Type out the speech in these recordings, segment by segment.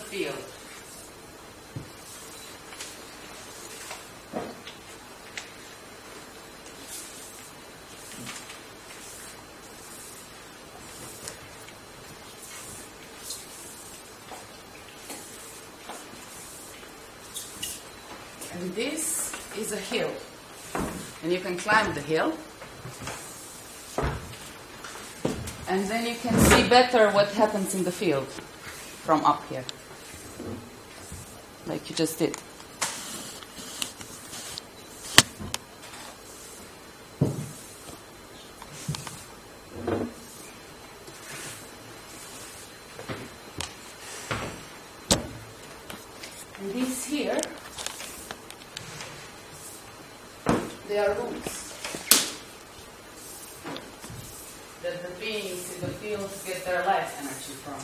field. And this is a hill. And you can climb the hill. And then you can see better what happens in the field from up here. Like you just did. And these here, they are roots that the beings in the fields get their life energy from.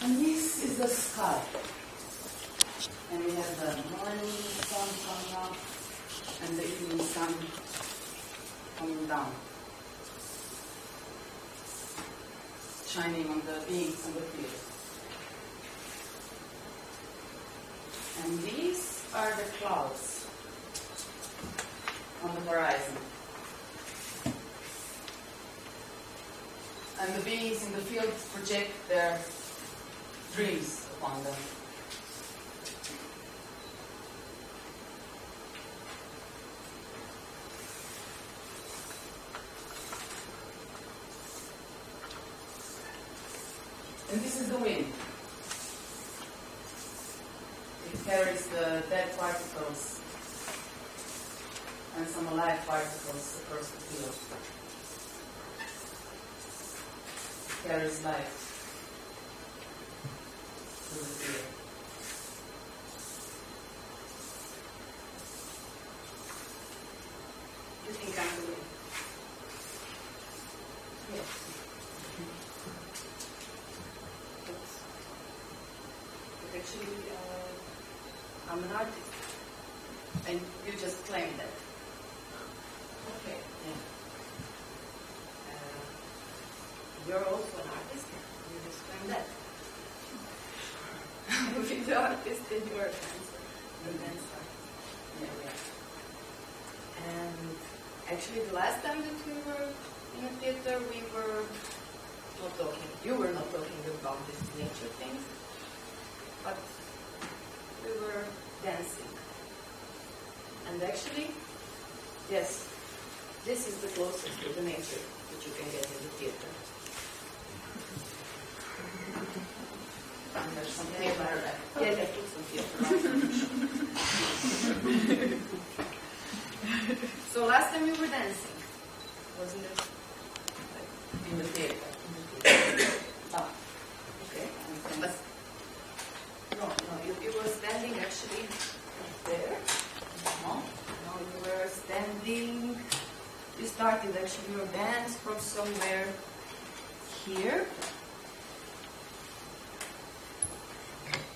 And this is the sky. And we have the morning sun coming up and the evening sun coming down, shining on the beings on the field. And these are the clouds on the horizon. And the beings in the field project their dreams upon them. And this is the wind. It carries the dead particles and some alive particles across the field. It carries life to the field. You think I'm the wind? Yes. Actually, I'm an artist, and you just claimed that. Okay. Yeah. You're also an artist. You just claimed that. With the artist, and you are a dancer. You're a dancer. Yeah. And actually, the last time that we were in the theater, we were not talking. You were not talking about this nature thing. But we were dancing. And actually, yes, this is the closest to the nature that you can get in the theater. And there's some theater left. Yes, I put some theater. So last time you were dancing, wasn't it? In the theater. Ah, okay. But no, you were standing actually there. No, you were standing. You started actually your dance from somewhere here.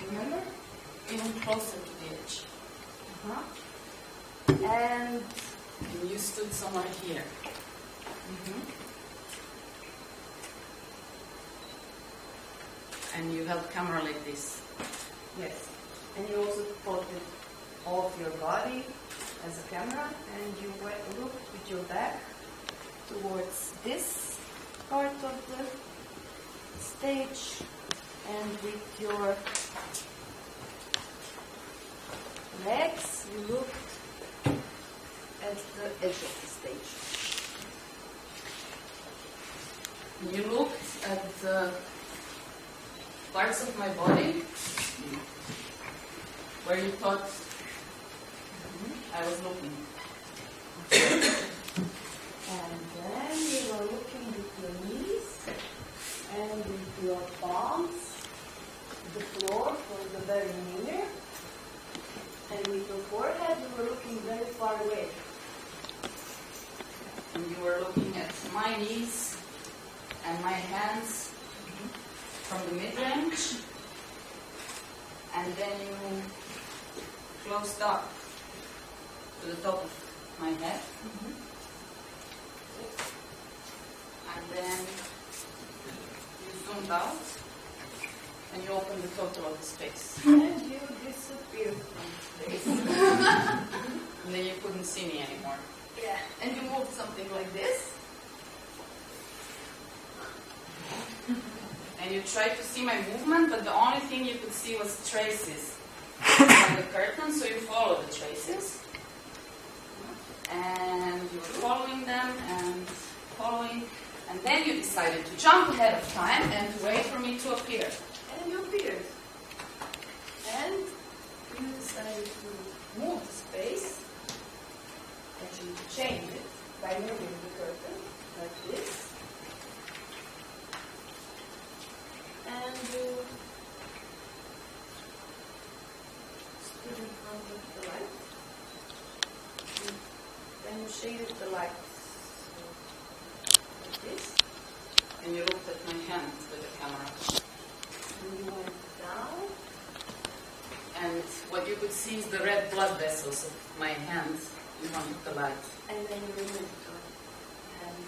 Remember? Even closer to the edge. And you stood somewhere here. And you held camera like this. Yes. And you also put it off your body as a camera, and you looked with your back towards this part of the stage, and with your legs you looked at the edge of the stage. You looked at the parts of my body where you thought I was looking. And then you were looking with your knees and with your palms, the floor from the very near, and with your forehead you were looking very far away. And you were looking at my knees and my hands from the mid-range, and then you closed up to the top of my head. And then you zoomed out and you opened the total of the space. And you disappeared from space. And then you couldn't see me anymore. Yeah, and you moved something like this. And you tried to see my movement, but the only thing you could see was traces on the curtain, so you followed the traces. And you were following them and following, and then you decided to jump ahead of time and to wait for me to appear. And you appeared. And you decided to move the space, actually to change it, by moving the curtain, like this. And you stood in front of the light. Then you shaded the light like this. And you looked at my hand with the camera. And you went down. And what you could see is the red blood vessels of my hands in front of the light. And then you removed your hand.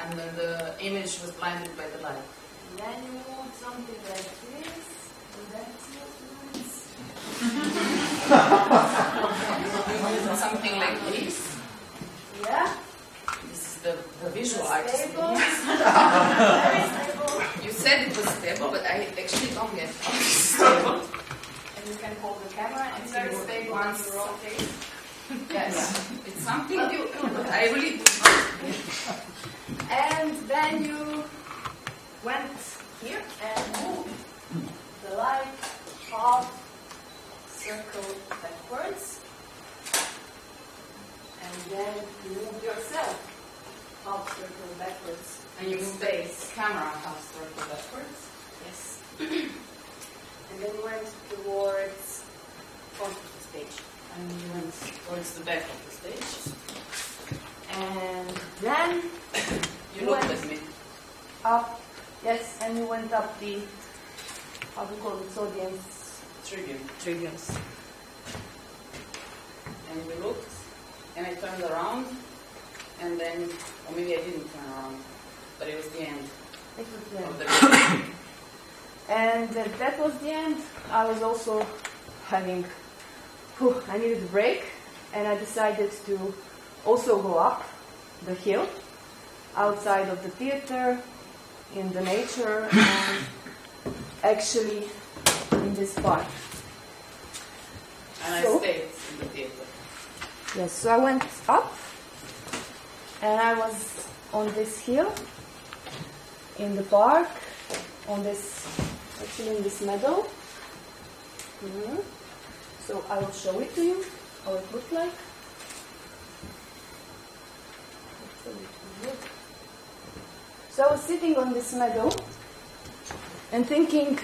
And then the image was blinded by the light. And then you moved something like this. And that's what nice. Something like this. Yeah. This is the visual artist. Stable. Very stable. You said it was stable, but I actually don't get how it's stable. And you can hold the camera and It's see very what stable you want once. to rotate. Yes, it's something. But I really do not. And then you went here and moved the light half circle backwards. And then you moved yourself half circle backwards. And you move the camera half circle backwards. Yes. And then you went towards front of the stage. And you went towards the back of the stage. And then You looked at me. up, yes, and you went up the, how do you call it, audience tribunes. And you looked, and I turned around, and then, or maybe I didn't turn around, but it was the end It was the of end. the And that was the end. I was also having, I needed a break, and I decided to also go up the hill, outside of the theater, in the nature, and actually in this park. And So? I stayed in the theater. Yes, so I went up, and I was on this hill, in the park, on this, actually in this meadow. So I will show it to you, how it looked like. So I was sitting on this meadow and thinking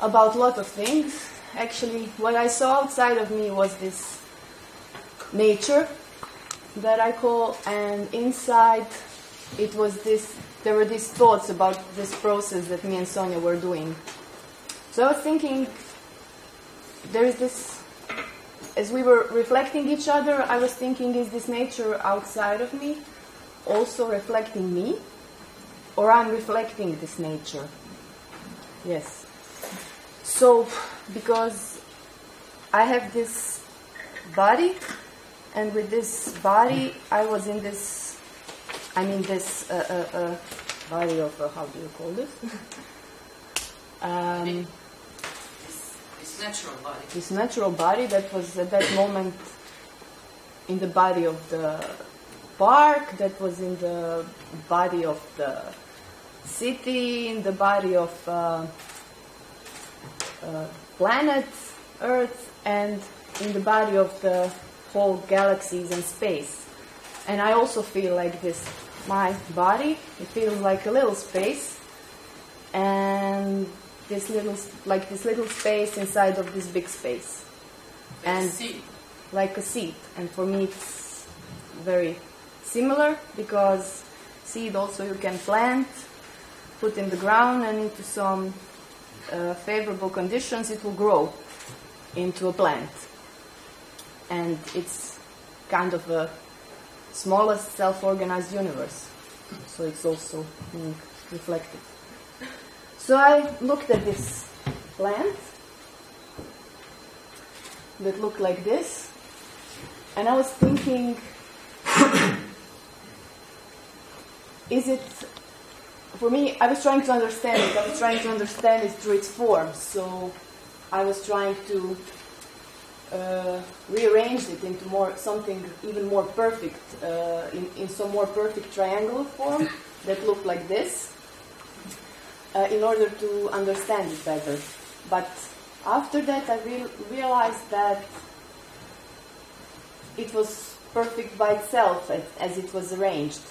about a lot of things. Actually, what I saw outside of me was this nature that I call, and inside it was this, there were these thoughts about this process that me and Sonia were doing. So I was thinking, there is this, as we were reflecting each other, I was thinking, is this nature outside of me also reflecting me? Or I'm reflecting this nature? Yes. So, because I have this body, and with this body, I was in this, this body of, how do you call this? This natural body. This natural body that was at that moment in the body of the park, that was in the body of the city, in the body of planet Earth, and in the body of the whole galaxies and space. And I also feel like this, my body, it feels like a little space, and this little space inside of this big space. And seed. Like a seed. And for me it's very similar, because seed also you can plant, put in the ground, and into some favorable conditions, it will grow into a plant. And it's kind of a smallest self-organized universe. So it's also being reflected. So I looked at this plant that looked like this, and I was thinking, is it, for me, I was trying to understand it. I was trying to understand it through its form. So I was trying to rearrange it into something even more perfect, in some more perfect triangular form that looked like this, in order to understand it better. But after that, I realized that it was perfect by itself as it was arranged.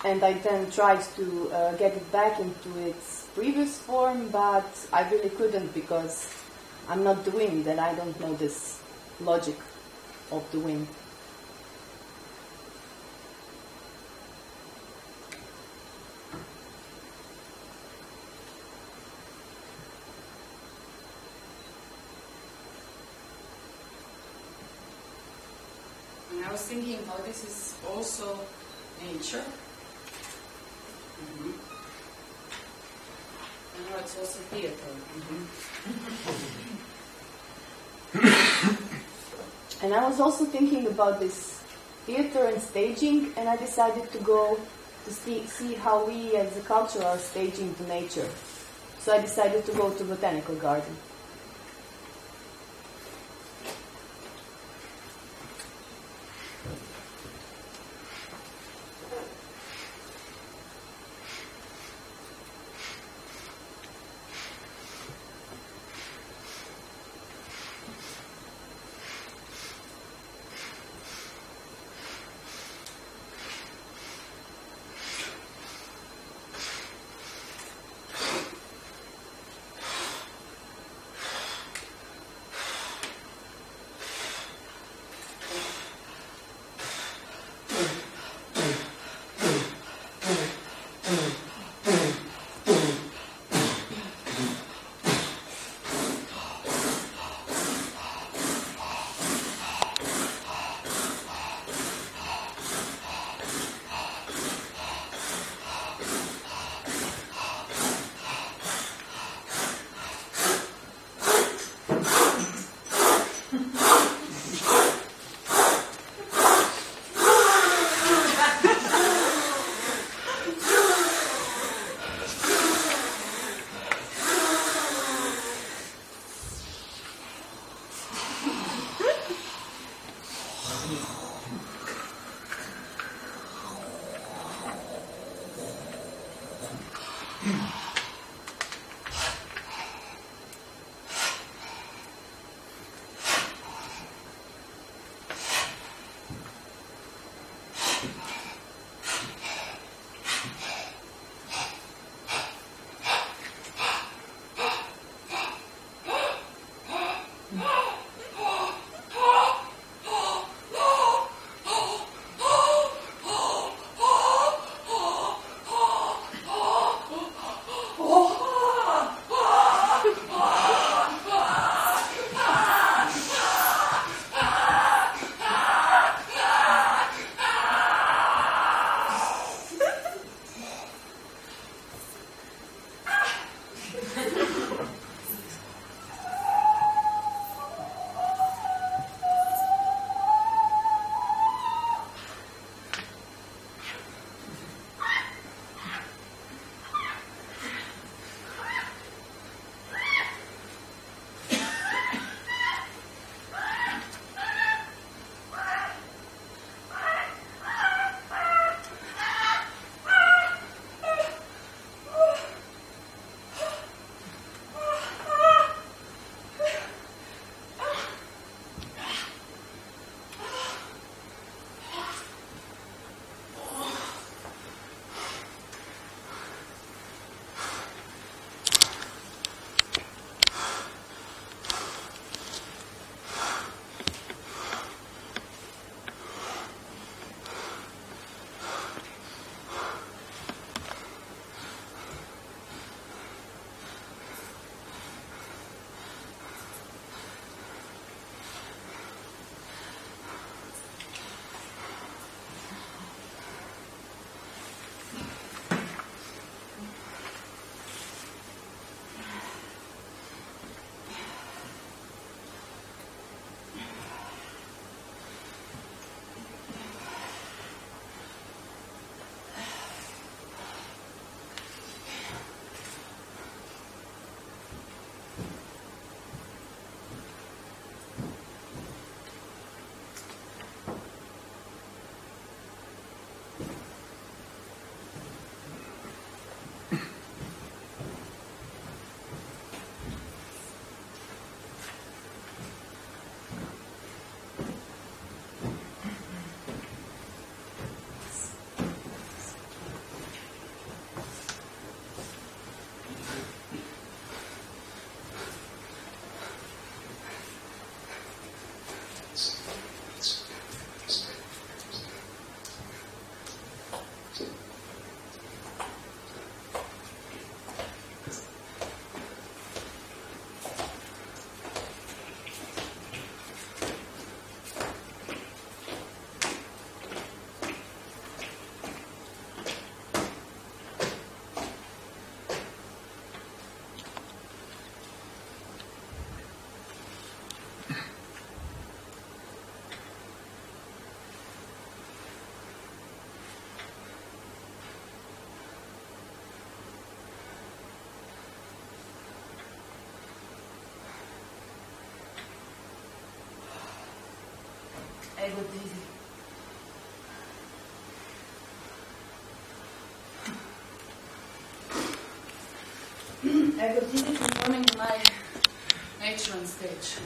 And I then tried to get it back into its previous form, but I really couldn't, because I'm not the wind and I don't know this logic of the wind. And I was thinking how this is also nature. Mm-hmm. And how it's also theater. And I was also thinking about this theater and staging, and I decided to go to see how we as a culture are staging the nature. So I decided to go to botanical garden. ego dizzy. I got dizzy performing my nature on stage.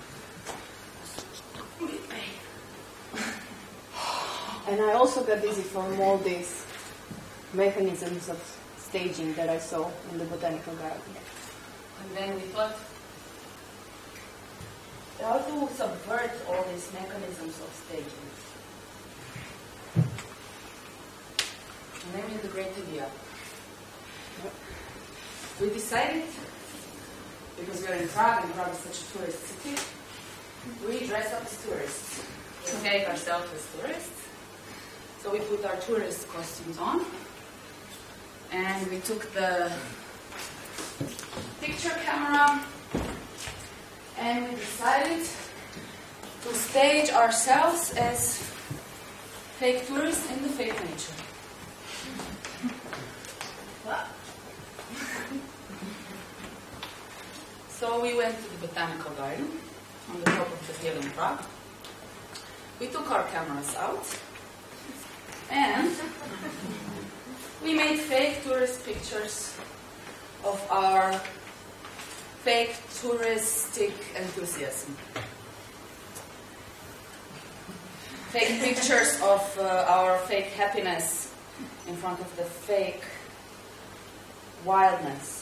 And I also got dizzy from all these mechanisms of staging that I saw in the botanical garden. And then we thought, how to subvert all these mechanisms of staging? And then we had a great idea. We decided, because we're in Prague, and Prague is such a tourist city, we dress up as tourists. We take ourselves as tourists. So we put our tourist costumes on, and we took the picture camera, and we decided to stage ourselves as fake tourists in the fake nature. So we went to the botanical garden on the top of the hill in Prague. We took our cameras out and we made fake tourist pictures of our fake touristic enthusiasm. Fake pictures of our fake happiness in front of the fake wildness.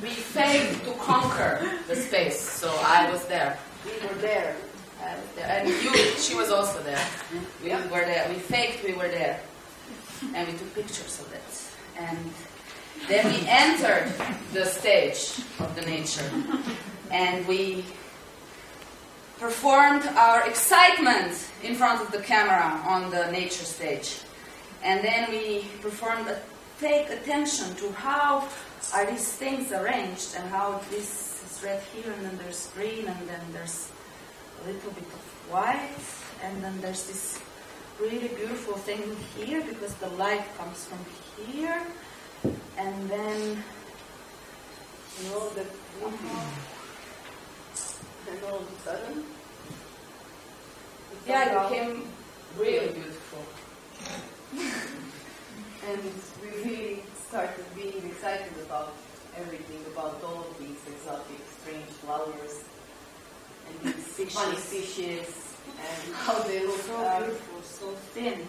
We faked to conquer the space, so I was there. We were there. I was there. And she was also there. We were there. We faked we were there. And we took pictures of it. And then we entered the stage of the nature. And we performed our excitement in front of the camera on the nature stage. And then we performed a fake attention to how are these things arranged and how this is red here and then there's green and then there's a little bit of white and then there's this really beautiful thing here because the light comes from here and then You know, that then all of a sudden, it became really beautiful. And we really started being excited about everything, about all of these exotic, strange flowers and these funny fishes and how they look So beautiful, so thin.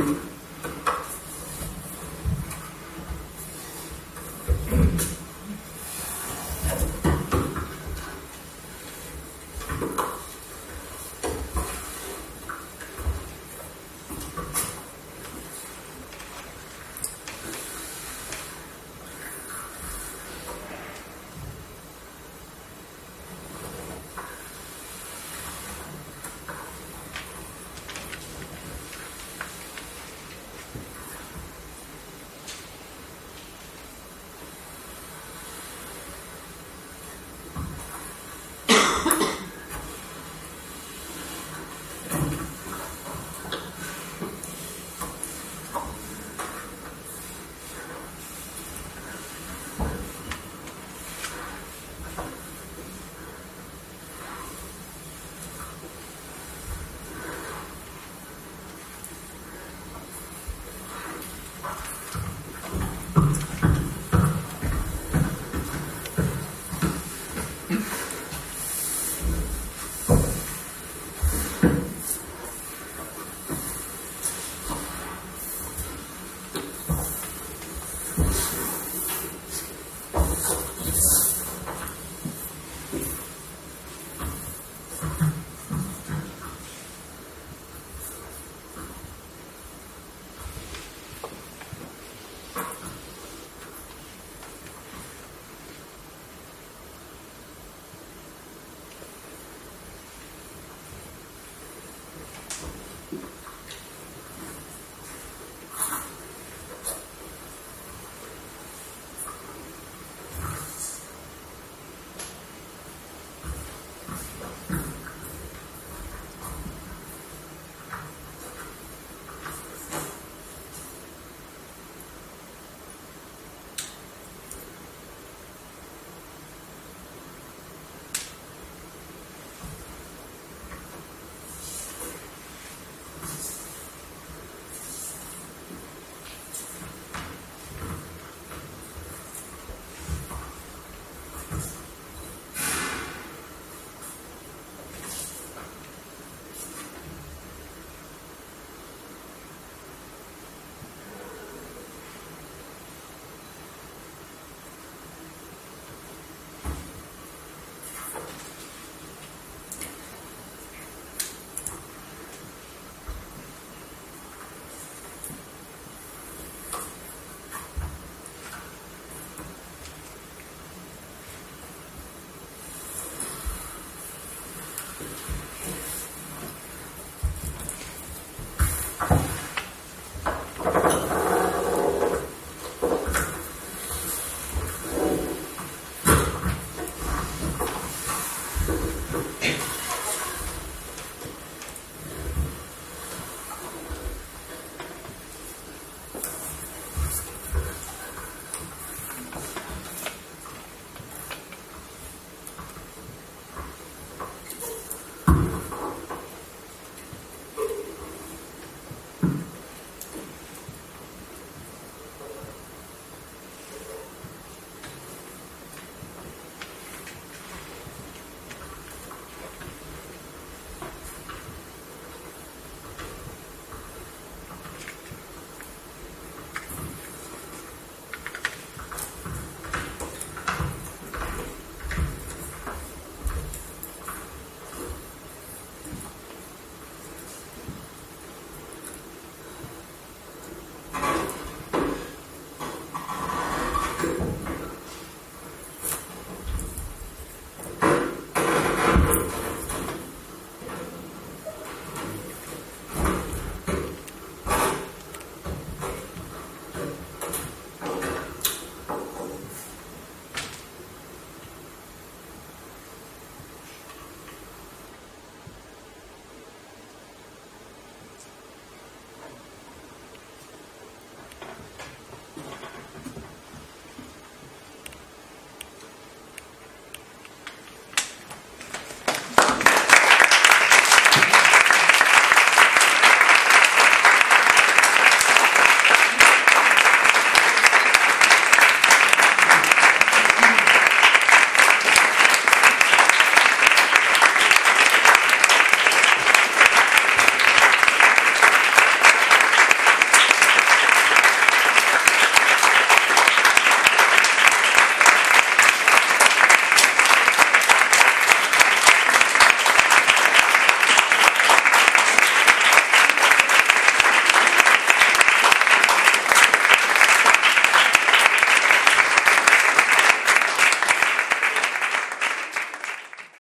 centrum